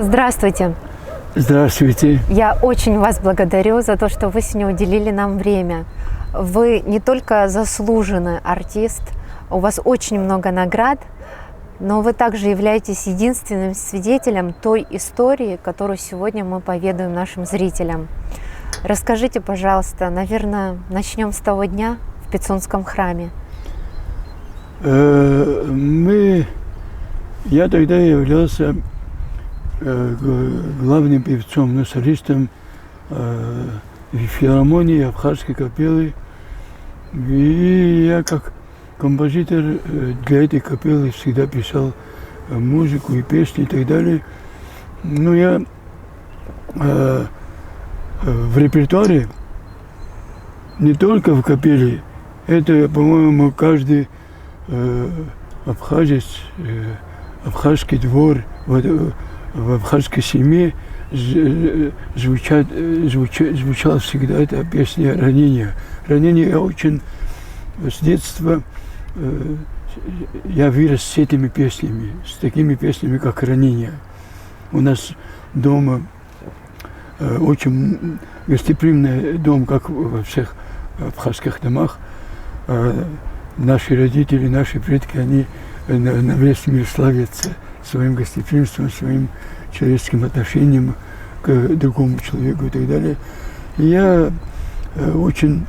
Здравствуйте. Здравствуйте. Я очень вас благодарю за то, что вы сегодня уделили нам время. Вы не только заслуженный артист, у вас очень много наград, но вы также являетесь единственным свидетелем той истории, которую сегодня мы поведаем нашим зрителям. Расскажите, пожалуйста, наверное, начнем с того дня в Пицунском храме. Я тогда являлся главным певцом, но солистом филармонии Абхазской капеллы. И я как композитор для этой капеллы всегда писал музыку и песни и так далее. Но я в репертуаре, не только в капелле, это, по-моему, каждый абхазец, абхазский двор, в абхазской семье звучала всегда эта песня «Ранение». «Ранение» я очень с детства, я вырос с этими песнями, с такими песнями, как «Ранение». У нас дома очень гостеприимный дом, как во всех абхазских домах. Наши родители, наши предки, они на весь мир славятся своим гостеприимством, своим человеческим отношением к другому человеку и так далее. И я очень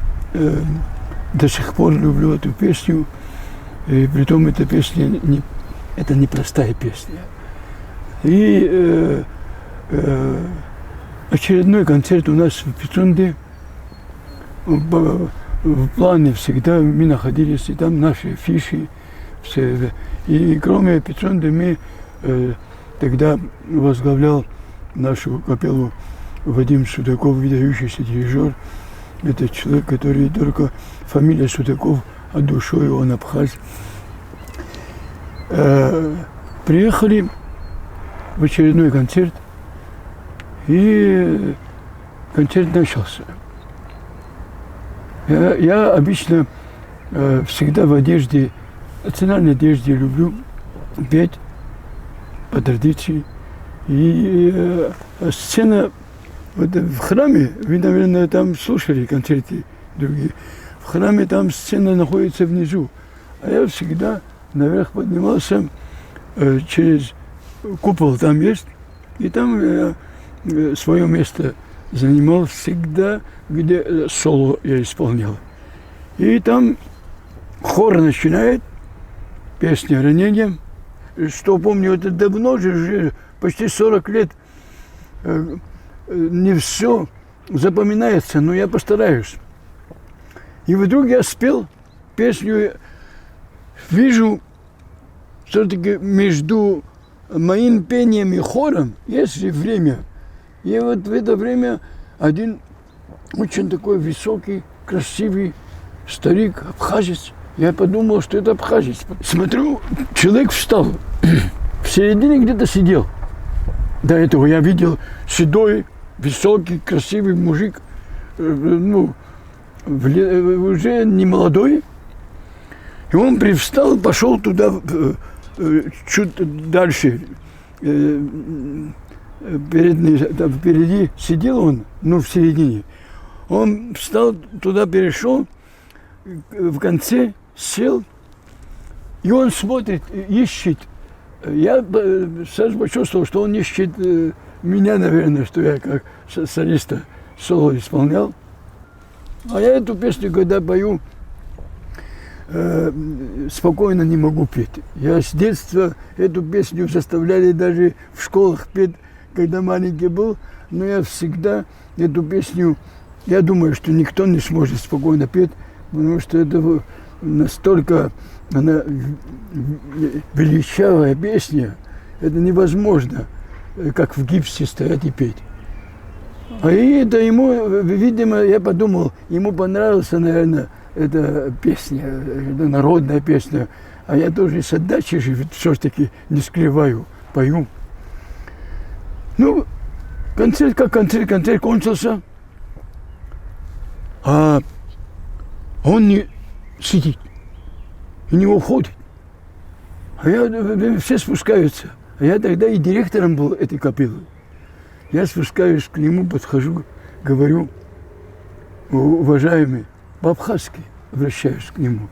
до сих пор люблю эту песню, и притом эта песня это непростая песня. И очередной концерт у нас в Пицунде. В плане всегда мы находились, и там наши фиши. Все. И кроме Пицунды мы тогда возглавлял нашу капеллу Вадим Судаков, выдающийся дирижер. Это человек, который только фамилия Судаков, а душой он абхаз. Приехали в очередной концерт, и концерт начался. Я обычно всегда в одежде, национальной одежде люблю петь по традиции. И сцена вот в храме, вы, наверное, там слушали концерты другие. В храме там сцена находится внизу. А я всегда наверх поднимался через купол, там есть. И там я свое место занимал всегда, где соло я исполнял. И там хор начинает песню «Ранение». Что помню, это давно же, почти 40 лет, не все запоминается, но я постараюсь. И вдруг я спел песню, вижу, все-таки между моим пением и хором есть же время. И вот в это время один очень такой высокий, красивый старик, абхазец. Я подумал, что это абхазец. Смотрю, человек встал, в середине где-то сидел. До этого я видел седой, высокий, красивый мужик, уже не молодой. И он привстал, пошел туда, чуть дальше. Впереди сидел он, в середине. Он встал, туда перешел, в конце сел, и он смотрит, ищет. Я сразу почувствовал, что он ищет меня, наверное, что я как солиста соло исполнял. А я эту песню, когда пою, спокойно не могу петь. Я с детства эту песню заставляли даже в школах петь, когда маленький был, но я всегда эту песню, я думаю, что никто не сможет спокойно петь, потому что это настолько она величавая песня, это невозможно, как в гипсе стоять и петь. А это ему, видимо, я подумал, ему понравилась, наверное, эта песня, это народная песня, а я тоже с отдачей же все-таки не скрываю, пою. Концерт кончился, а он не сидит и не уходит. А все спускаются. А я тогда и директором был этой капеллы. Я спускаюсь к нему, подхожу, говорю, уважаемый, по-абхазски обращаюсь к нему.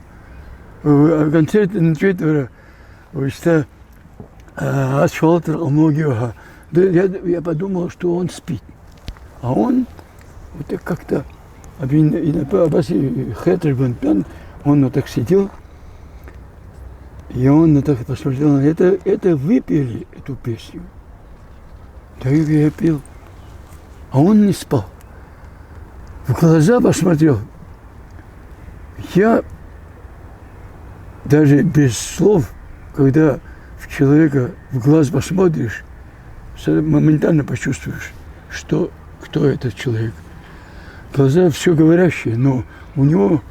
Концерт начинает, что я подумал, что он спит. А он вот так как-то, он вот так сидел, и он так посмотрел, это вы пели эту песню. Да я пел. А он не спал. В глаза посмотрел. Я даже без слов, когда в человека в глаз посмотришь, моментально почувствуешь, кто этот человек. Глаза все говорящие, но у него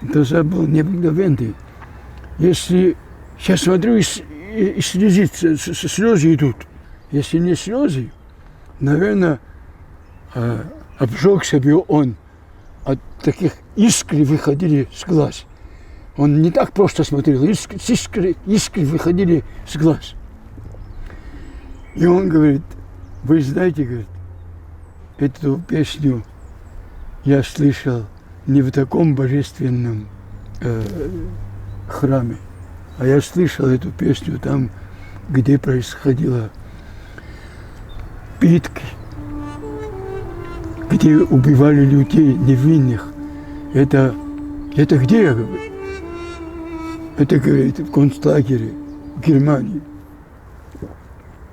глаза были необыкновенные. Если я смотрю, и слезится, слезы идут. Если не слезы, наверное, обжегся бы он. От таких искр выходили с глаз. Он не так просто смотрел, искры выходили с глаз. И он говорит, вы знаете, говорит, эту песню я слышал не в таком божественном храме, а я слышал эту песню там, где происходило пытки, где убивали людей невинных. Это где, я говорю? Это, говорит, в концлагере в Германии.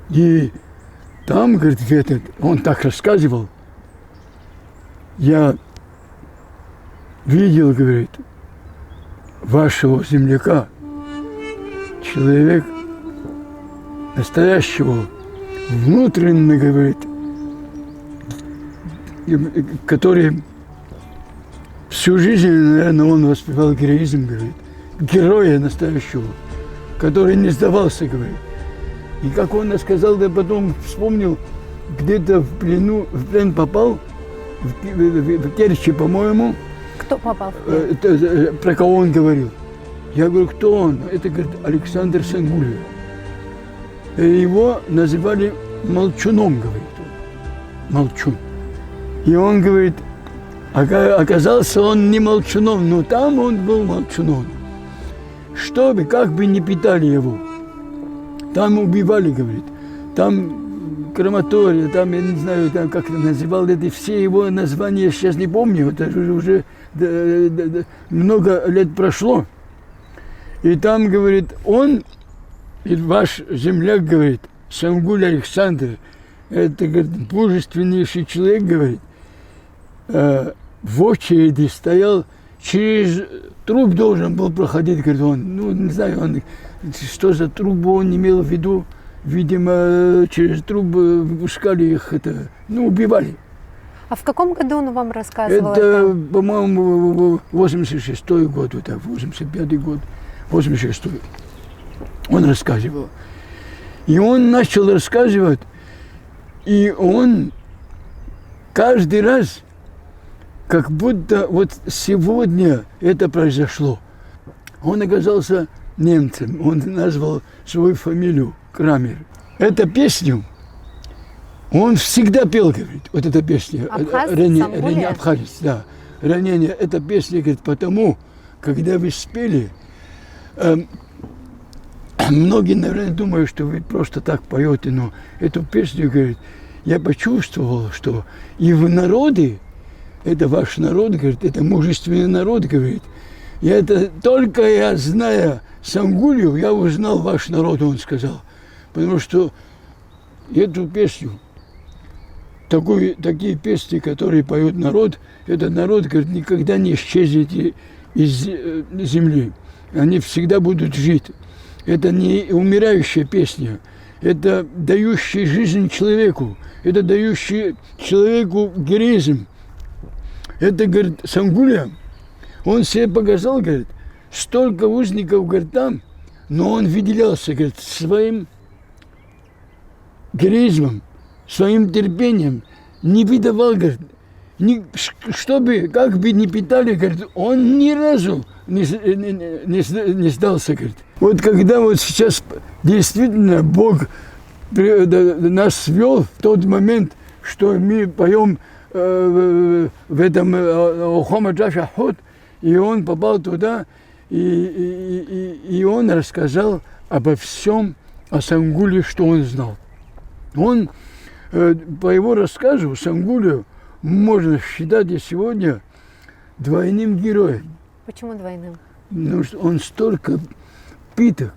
И там, говорит, он так рассказывал, я видел, говорит, вашего земляка, человек настоящего, внутренне, говорит, который всю жизнь, наверное, он воспевал героизм, говорит, героя настоящего, который не сдавался, говорит. И как он рассказал, я потом вспомнил, где-то в плен попал, в Керчи, по-моему. Кто попал в плен? Про кого он говорил. Я говорю, кто он? Это, говорит, Александр Сангулев. Его называли Молчуном, говорит он. Молчун. И он говорит, оказался он не молчуном, но там он был молчуном. Чтобы, как бы не питали его. Там убивали, говорит. Там крематория, там, я не знаю, там как это называл, это все его названия сейчас не помню, это уже много лет прошло. И там, говорит, он, и ваш земляк, говорит, Сангуль Александр, это, говорит, мужественнейший человек, говорит, в очереди стоял, через труп должен был проходить, говорит, он, ну, не знаю, он, что за трубу он имел в виду, видимо, через трубы выпускали их, это, ну, убивали. А в каком году он вам рассказывал это? По-моему, 86-й год, вот так, 85-й год, 86-й. Он рассказывал. И он начал рассказывать, и он каждый раз, как будто вот сегодня это произошло. Он оказался немцем, он назвал свою фамилию Крамер. Эту песню он всегда пел, говорит, вот эта песня. Ранение абхазец, да. Ранение, эта песня, говорит, потому, когда вы спели, многие, наверное, думают, что вы просто так поете, но эту песню, говорит, я почувствовал, что и в народе, это ваш народ, говорит, это мужественный народ, говорит, только я, зная Сангулью, я узнал ваш народ, он сказал. Потому что эту песню, такие песни, которые поет народ, этот народ, говорит, никогда не исчезнет из земли. Они всегда будут жить. Это не умирающая песня, это дающая жизнь человеку, это дающая человеку героизм. Это, говорит, Сангуля, он себе показал, говорит, столько узников, говорит, там, но он выделялся, говорит, своим героизмом, своим терпением, не выдавал, говорит, чтобы, как бы ни питали, говорит, он ни разу не сдался, говорит. Вот когда вот сейчас действительно Бог нас свел в тот момент, что мы поем в этом Охома Джаша Ход, и он попал туда, и он рассказал обо всем, о Сангуле, что он знал. Он, по его рассказу, Сангулю можно считать и сегодня двойным героем. Почему двойным? Потому что он столько пыток,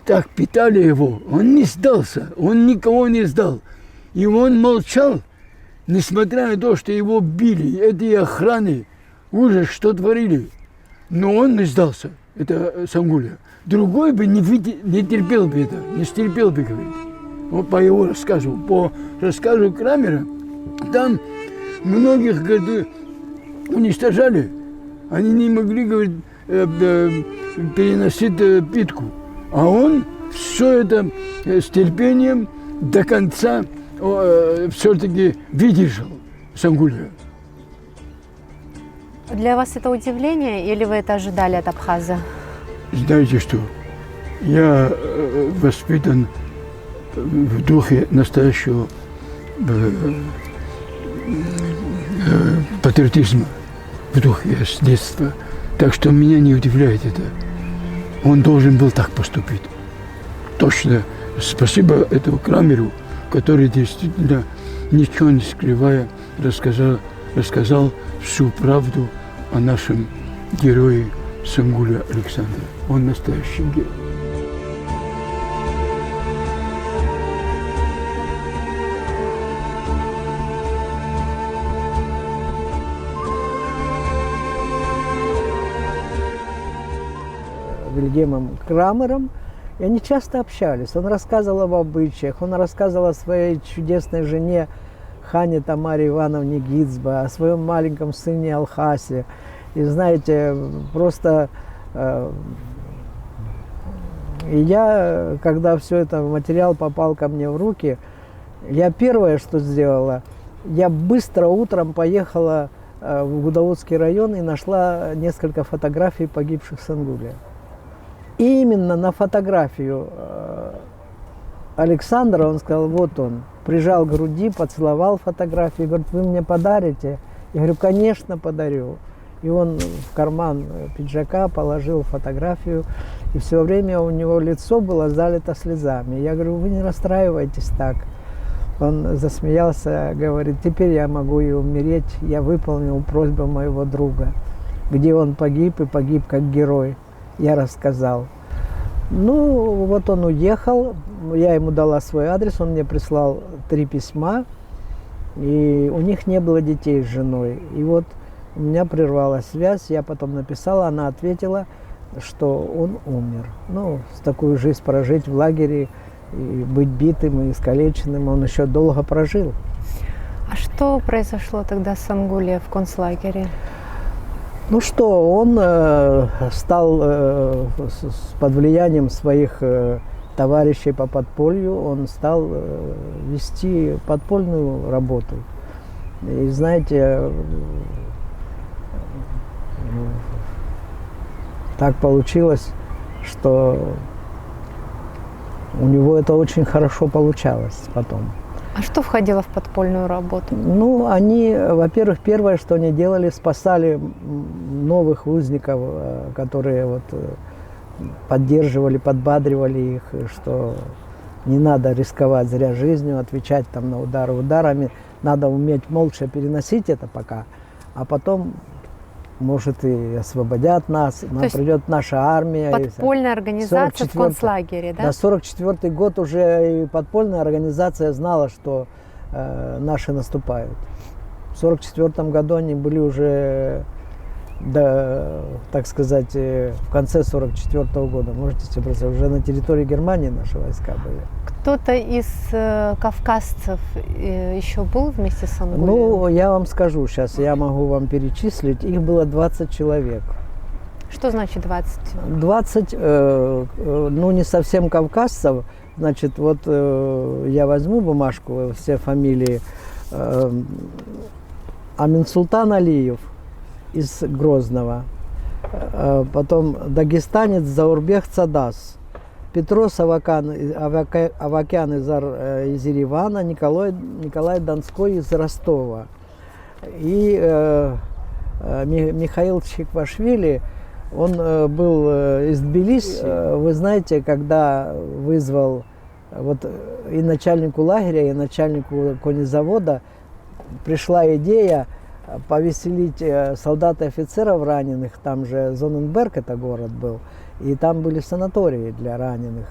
так питали его, он не сдался, он никого не сдал. И он молчал, несмотря на то, что его били, эти охраны, ужас, что творили. Но он не сдался, это Сангуля. Другой бы не терпел бы это, не стерпел бы, говорит. Вот по его рассказу, по рассказу Крамера, там многих, говорит, уничтожали. Они не могли, говорит, переносить питку. А он все это с терпением до конца все-таки выдержал, Сангуля. Для вас это удивление или вы это ожидали от Абхаза? Знаете что, я воспитан в духе настоящего патриотизма, в духе с детства. Так что меня не удивляет это. Он должен был так поступить. Точно. Спасибо этому Крамеру, который действительно, ничего не скрывая, рассказал всю правду о нашем герое Сангуле Александре. Он настоящий герой. Вильгельмом Крамером, и они часто общались. Он рассказывал об обычаях, он рассказывал о своей чудесной жене Хане Тамаре Ивановне Гицба, о своем маленьком сыне Алхасе. И знаете, просто и я, когда все это материал попал ко мне в руки, я первое, что сделала, я быстро утром поехала в Гудаутский район и нашла несколько фотографий погибших в Сангуле. И именно на фотографию Александра, он сказал, вот он, прижал к груди, поцеловал фотографию, говорит, вы мне подарите? Я говорю, конечно, подарю. И он в карман пиджака положил фотографию, и все время у него лицо было залито слезами. Я говорю, вы не расстраивайтесь так. Он засмеялся, говорит, теперь я могу и умереть, я выполнил просьбу моего друга. Где он погиб, и погиб как герой. Я рассказал. Ну, вот он уехал, я ему дала свой адрес, он мне прислал 3 письма, и у них не было детей с женой. И вот у меня прервалась связь, я потом написала, она ответила, что он умер. Ну, с такую жизнь прожить в лагере, и быть битым и искалеченным, он еще долго прожил. А что произошло тогда с Сангуле в концлагере? Ну что, он стал под влиянием своих товарищей по подполью, он стал вести подпольную работу. И знаете, так получилось, что у него это очень хорошо получалось потом. А что входило в подпольную работу? Ну, они, во-первых, первое, что они делали, спасали новых узников, которые вот поддерживали, подбадривали их, что не надо рисковать зря жизнью, отвечать там на удары ударами, надо уметь молча переносить это пока, а потом, может, и освободят нас, нам придет наша армия. Подпольная организация в концлагере, да? Да, 44-й год уже и подпольная организация знала, что наши наступают. В 44-м году они были уже, да, так сказать, в конце 44-го года, можете себе представить, уже на территории Германии наши войска были. Кто-то из кавказцев еще был вместе с Сангулем? Ну, я вам скажу сейчас, я могу вам перечислить, их было 20 человек. Что значит 20? 20, ну, не совсем кавказцев, значит, вот я возьму бумажку, все фамилии. Аминсултан Алиев из Грозного, потом дагестанец Заурбех Цадас, Петрос Авакян из Еревана, Николай Донской из Ростова. И Михаил Чиквашвили, он был из Тбилиси. Вы знаете, когда вызвал вот и начальнику лагеря, и начальнику конезавода, пришла идея повеселить солдат и офицеров раненых, там же Зонненберг это город был, и там были санатории для раненых.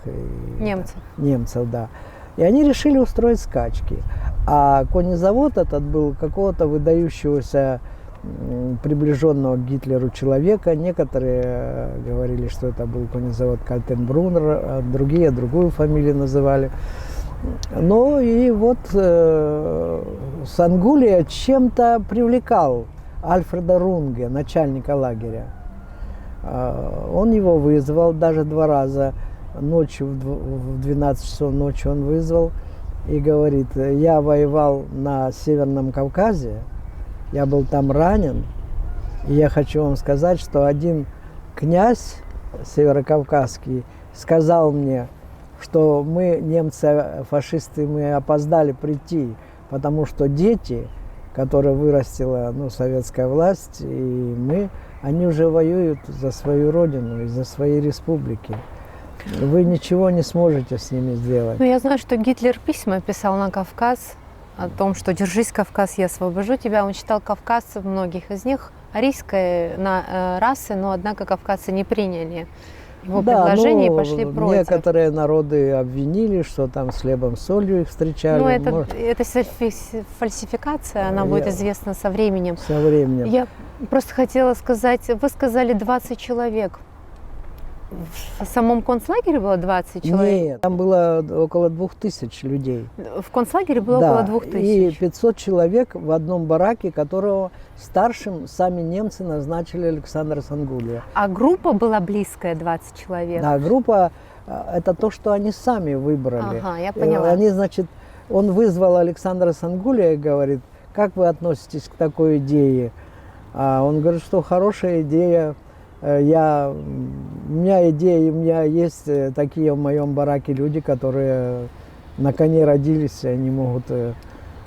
Немцев, да. И они решили устроить скачки. А конезавод этот был какого-то выдающегося приближенного к Гитлеру человека. Некоторые говорили, что это был конезавод Кальтенбруннер, а другие другую фамилию называли. Ну и вот Сангулия чем-то привлекал Альфреда Рунге, начальника лагеря. Он его вызвал даже 2 раза. Ночью, в 12 часов ночи он вызвал и говорит: я воевал на Северном Кавказе, я был там ранен, и я хочу вам сказать, что один князь северокавказский сказал мне, что мы, немцы, фашисты, мы опоздали прийти, потому что дети, которые вырастила советская власть, и мы, они уже воюют за свою родину и за свои республики. Вы ничего не сможете с ними сделать. Ну, я знаю, что Гитлер письма писал на Кавказ о том, что «Держись, Кавказ, я освобожу тебя». Он считал кавказцев, многих из них, арийской расы, но, однако, кавказцы не приняли его предложение и пошли против. Некоторые народы обвинили, что там с хлебом, с солью их встречали. Ну, это фальсификация, она будет известна со временем. Со временем. Я просто хотела сказать, вы сказали 20 человек. В самом концлагере было 20 человек? Нет, там было около 2000 людей. В концлагере было около 2000? И 500 человек в одном бараке, которого старшим сами немцы назначили Александра Сангулия. А группа была близкая, 20 человек? Да, группа – это то, что они сами выбрали. Ага, я поняла. Они, значит, он вызвал Александра Сангулия и говорит: как вы относитесь к такой идее? А он говорит, что хорошая идея. У меня идея, у меня есть такие в моем бараке люди, которые на коне родились, они могут...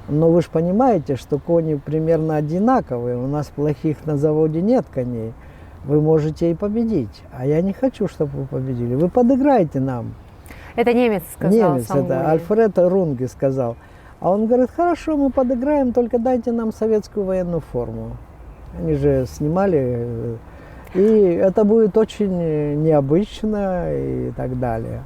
Но вы же понимаете, что кони примерно одинаковые, у нас плохих на заводе нет коней. Вы можете и победить, а я не хочу, чтобы вы победили. Вы подыграете нам. Это немец сказал. Немец, это Альфред Рунге сказал. А он говорит: хорошо, мы подыграем, только дайте нам советскую военную форму. Они же снимали... И это будет очень необычно и так далее.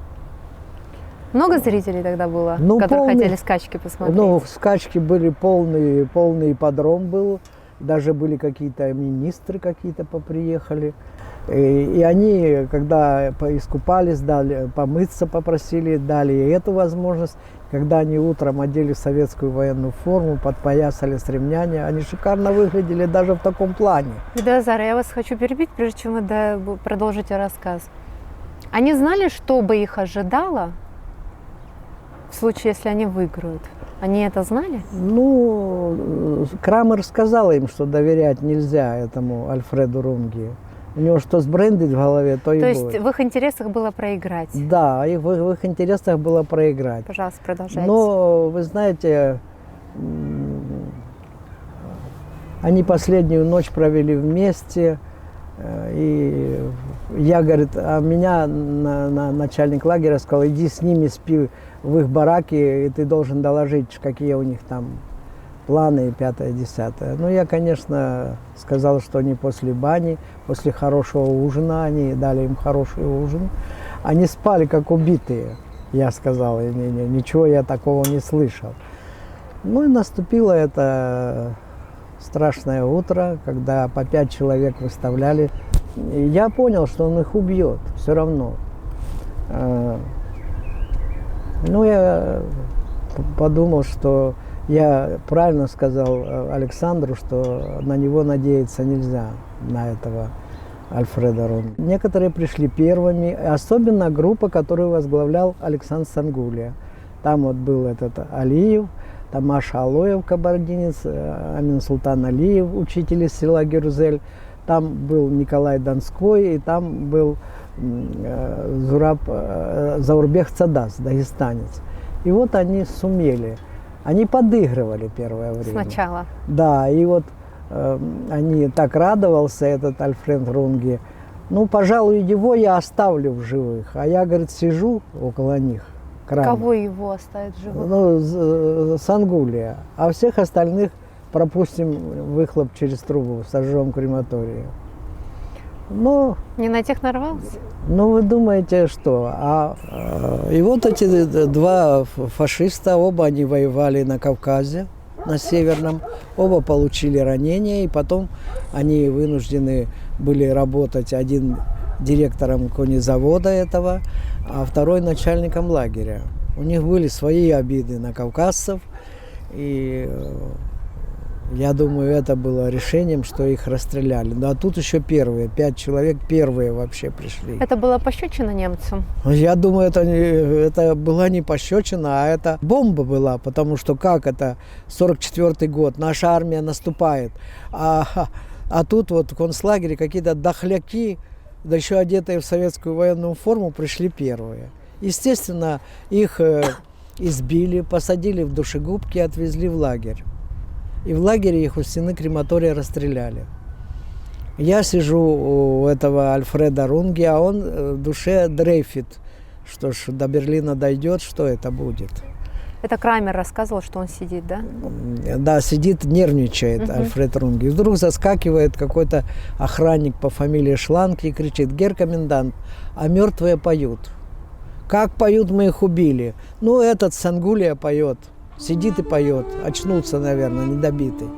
Много зрителей тогда было, которые хотели скачки посмотреть? Ну, скачки были полный ипподром был. Даже были какие-то министры какие-то поприехали. И они, когда искупались, дали, помыться попросили, дали и эту возможность. Когда они утром одели советскую военную форму, подпоясали с ремнями, они шикарно выглядели даже в таком плане. Видоазар, я вас хочу перебить, прежде чем вы продолжите рассказ. Они знали, что бы их ожидало в случае, если они выиграют? Они это знали? Ну, Крамер сказал им, что доверять нельзя этому Альфреду Рунге. У него что сбрендить в голове, то и будет. То есть в их интересах было проиграть? Да, в их интересах было проиграть. Пожалуйста, продолжайте. Но, вы знаете, они последнюю ночь провели вместе. И я, говорит, а меня начальник лагеря сказал: иди с ними, спи в их бараке, и ты должен доложить, какие у них там планы, 5-10. Ну, я, конечно, сказал, что они после бани, после хорошего ужина, они дали им хороший ужин, они спали как убитые, я сказал, ничего я такого не слышал. Ну, и наступило это страшное утро, когда по 5 человек выставляли. И я понял, что он их убьет все равно. Ну, я подумал, что я правильно сказал Александру, что на него надеяться нельзя, на этого Альфреда Рунге. Некоторые пришли первыми, особенно группа, которую возглавлял Александр Сангулия. Там вот был этот Алиев, там Маша Алоев, кабардинец, Амин Султан Алиев, учитель из села Гюрзель. Там был Николай Донской, и там был Зураб Заурбек Цадас, дагестанец. И вот они сумели. Они подыгрывали первое время. Сначала. Да, и вот они так радовался, этот Альфред Рунге. Ну, пожалуй, его я оставлю в живых. А я, говорит, сижу около них. Кого его оставить живых? Ну, Сангулия. А всех остальных пропустим выхлоп через трубу, сожжем крематорию. Ну, Не на тех нарвался? ну, вы думаете, что? И вот эти два фашиста, оба они воевали на Кавказе, на Северном, оба получили ранения, и потом они вынуждены были работать, один директором конезавода этого, а второй начальником лагеря. У них были свои обиды на кавказцев, и я думаю, это было решением, что их расстреляли. Ну, а тут еще первые, 5 человек первые вообще пришли. Это была пощечина немцам? Я думаю, это была не пощечина, а это бомба была, потому что как это, 44-й год, наша армия наступает, а тут вот в концлагере какие-то дохляки, да еще одетые в советскую военную форму, пришли первые. Естественно, их избили, посадили в душегубки и отвезли в лагерь. И в лагере их у стены крематория расстреляли. Я сижу у этого Альфреда Рунге, а он в душе дрейфит. Что ж, до Берлина дойдет, что это будет? Это Крамер рассказывал, что он сидит, да? Да, сидит, нервничает Альфред Рунге. И вдруг заскакивает какой-то охранник по фамилии Шланки и кричит: «Гер комендант, а мертвые поют». «Как поют, мы их убили». «Ну, этот Сангулия поет». Сидит и поет. Очнулся, наверное, недобитый.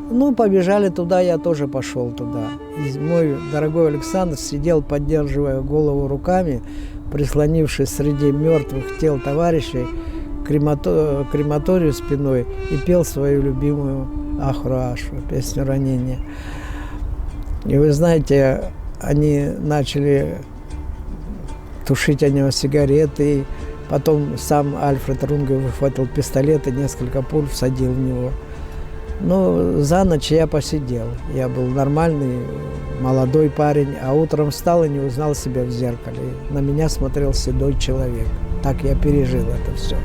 Ну, побежали туда, я тоже пошел туда. И мой дорогой Александр сидел, поддерживая голову руками, прислонившись среди мертвых тел товарищей к крематорию спиной, и пел свою любимую Ахру-Ашу, песню ранения. И вы знаете, они начали тушить от него сигареты. Потом сам Альфред Рунге выхватил пистолет и несколько пуль всадил в него. Но за ночь я посидел. Я был нормальный, молодой парень, а утром встал и не узнал себя в зеркале. На меня смотрел седой человек. Так я пережил это все.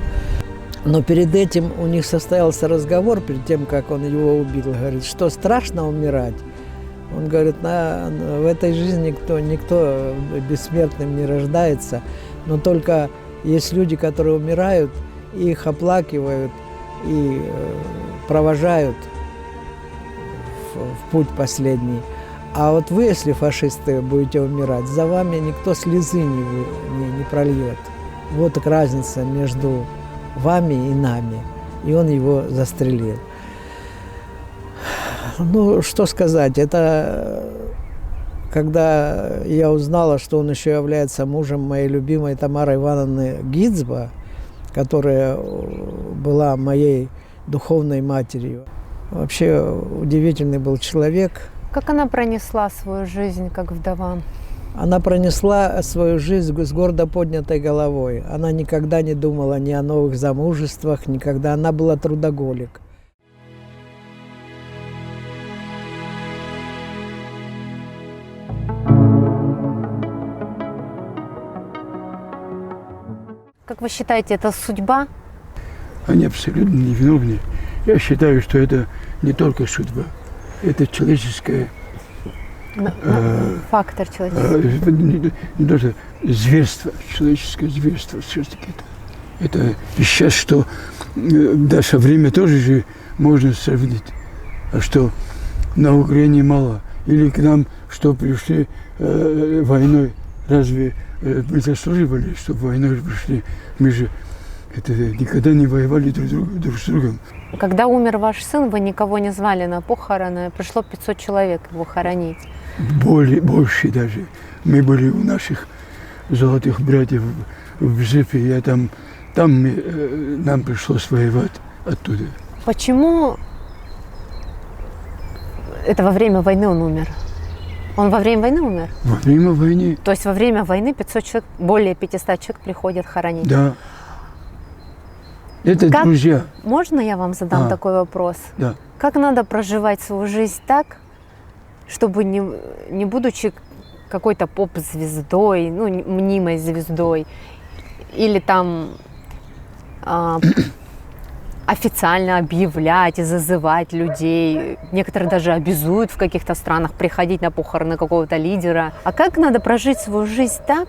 Но перед этим у них состоялся разговор, перед тем, как он его убил. Говорит, что страшно умирать? Он говорит, в этой жизни никто бессмертным не рождается, но только есть люди, которые умирают, и их оплакивают и провожают в путь последний. А вот вы, если фашисты, будете умирать, за вами никто слезы не прольет. Вот так разница между вами и нами. И он его застрелил. Ну, что сказать, это когда я узнала, что он еще является мужем моей любимой Тамары Ивановны Гицбо, которая была моей духовной матерью. Вообще удивительный был человек. Как она пронесла свою жизнь как вдова? Она пронесла свою жизнь с гордо поднятой головой. Она никогда не думала ни о новых замужествах, никогда. Она была трудоголик. Как вы считаете, это судьба? Они абсолютно невиновны. Я считаю, что это не только судьба, это человеческое фактор человеческий. не даже зверство, человеческое зверство все-таки это сейчас, что наше время тоже же можно сравнить, а что на Украине мало, или к нам, что пришли войной, разве мы заслуживали, чтобы войной пришли? Мы же никогда не воевали друг с другом. Когда умер ваш сын, вы никого не звали на похороны, пришло 500 человек его хоронить. Больше даже. Мы были у наших золотых братьев в Бзыпе, там нам пришлось воевать оттуда. Почему это во время войны он умер? Он во время войны умер? Во время войны. То есть во время войны 500 человек, более 500 человек приходят хоронить? Да. Это как, друзья. Можно я вам задам такой вопрос? Да. Как надо проживать свою жизнь так, чтобы не будучи какой-то поп-звездой, ну, мнимой звездой, или там официально объявлять и зазывать людей. Некоторые даже обязуют в каких-то странах приходить на похороны какого-то лидера. А как надо прожить свою жизнь так,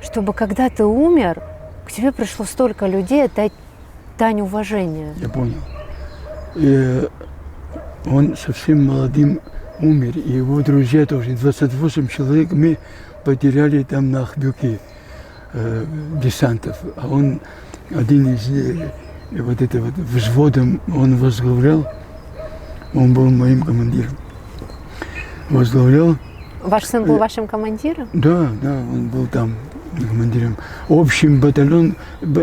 чтобы когда ты умер, к тебе пришло столько людей отдать дань уважения? Я понял. И он совсем молодым умер, и его друзья тоже. 28 человек мы потеряли там на Ахбюке десантов. А он один из вот этого взводом он возглавлял, он был моим командиром. Возглавлял. Ваш сын был вашим командиром? Да, он был там командиром. Общим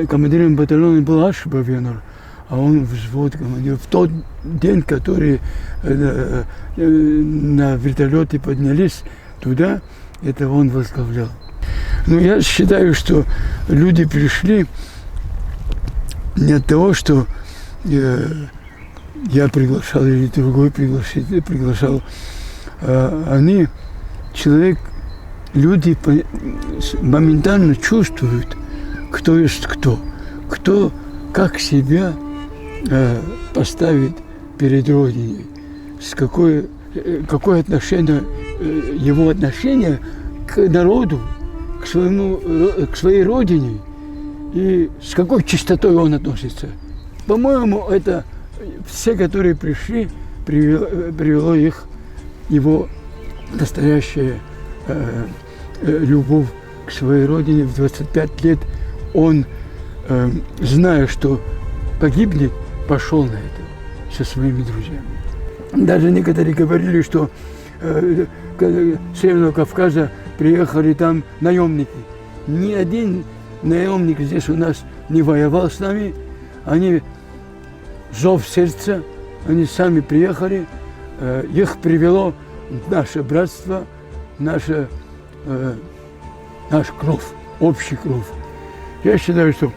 командиром батальона был Ашба Венор, а он взвод командир. В тот день, который на вертолете поднялись туда, это он возглавлял. Но я считаю, что люди пришли не от того, что я приглашал или другой приглашал. Люди моментально чувствуют, кто есть кто как себя поставит перед Родиной, какое отношение, его отношение к народу, к своей Родине, и с какой чистотой он относится. По-моему, это все, которые пришли, привело его настоящая любовь к своей родине. В 25 лет он, зная, что погибнет, пошел на это со своими друзьями. Даже некоторые говорили, что с Северного Кавказа приехали там наемники. Ни один наемник здесь у нас не воевал с нами. Они зов сердца, они сами приехали. Их привело наше братство, наш кровь, общий кровь. Я считаю, что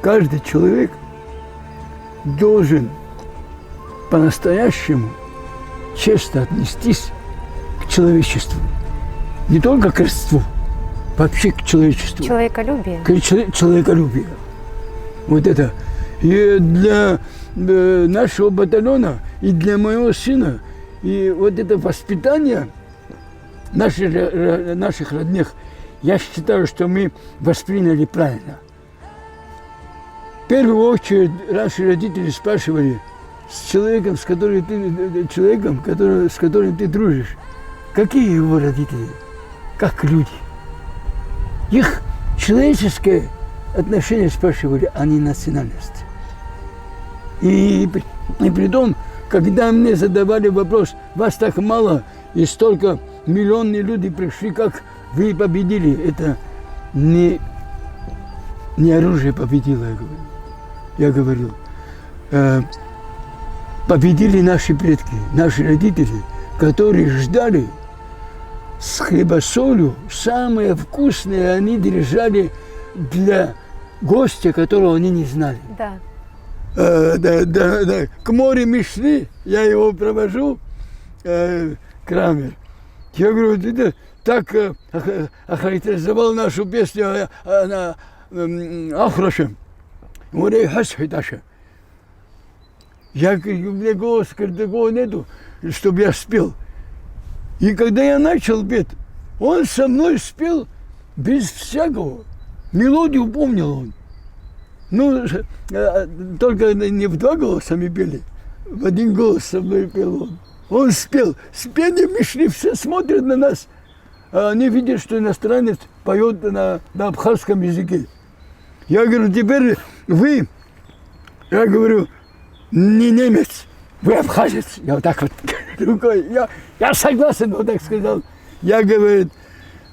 каждый человек должен по-настоящему честно отнестись к человечеству. Не только к родству, вообще к человечеству. Человеколюбие. Человеколюбие. Вот это. И для нашего батальона, и для моего сына, и вот это воспитание наших родных, я считаю, что мы восприняли правильно. В первую очередь наши родители спрашивали с человеком, с которым ты дружишь, какие его родители, как люди. Их человеческое отношение спрашивали, а не национальность. И при том, когда мне задавали вопрос, вас так мало, и столько миллионные люди пришли, как вы победили, это не оружие победило, я говорил. Победили наши предки, наши родители, которые ждали с хлебосолью, самое вкусное они держали для гостя, которого они не знали. Да. Да. К морю мы шли, я его провожу, Крамер. Я говорю, ты так охарактеризовал нашу песню на Ахрашем. Море Хасхиташа. У меня голоса такого нету, чтобы я спел. И когда я начал петь, он со мной спел без всякого. Мелодию помнил он. Ну, только не в два голоса мы пели, в один голос со мной пел он. Он спел. С пением мы шли, все смотрят на нас. А они видят, что иностранец поет на абхазском языке. Я говорю, теперь вы, я говорю, не немец, вы абхазец. Я вот так вот рукой, я согласен, вот так сказал. Я, говорит,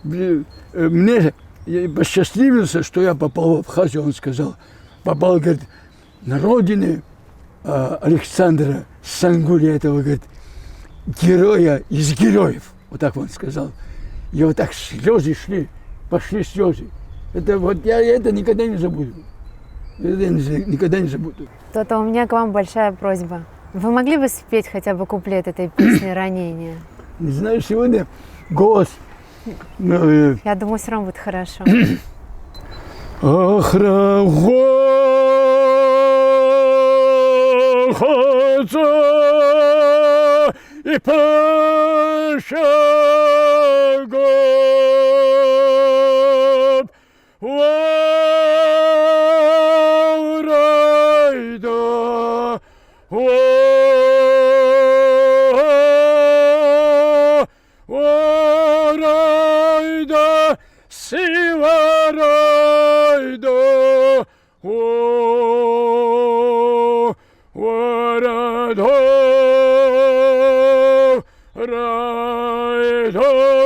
мне посчастливился, что я попал в Абхазию, он сказал. Попал, говорит, на родине Александра Сангуля, этого, говорит, героя из героев. Вот так он сказал. И вот так слезы пошли слезы. Это вот я это никогда не забуду. Никогда не забуду. То-то у меня к вам большая просьба. Вы могли бы спеть хотя бы куплет этой песни «Ранение»? Не знаю, сегодня голос Ну, Я думаю, все равно будет хорошо. Охрахоца и пошагов Варайда, Варайда, Сиварайда, Варадо, Райда.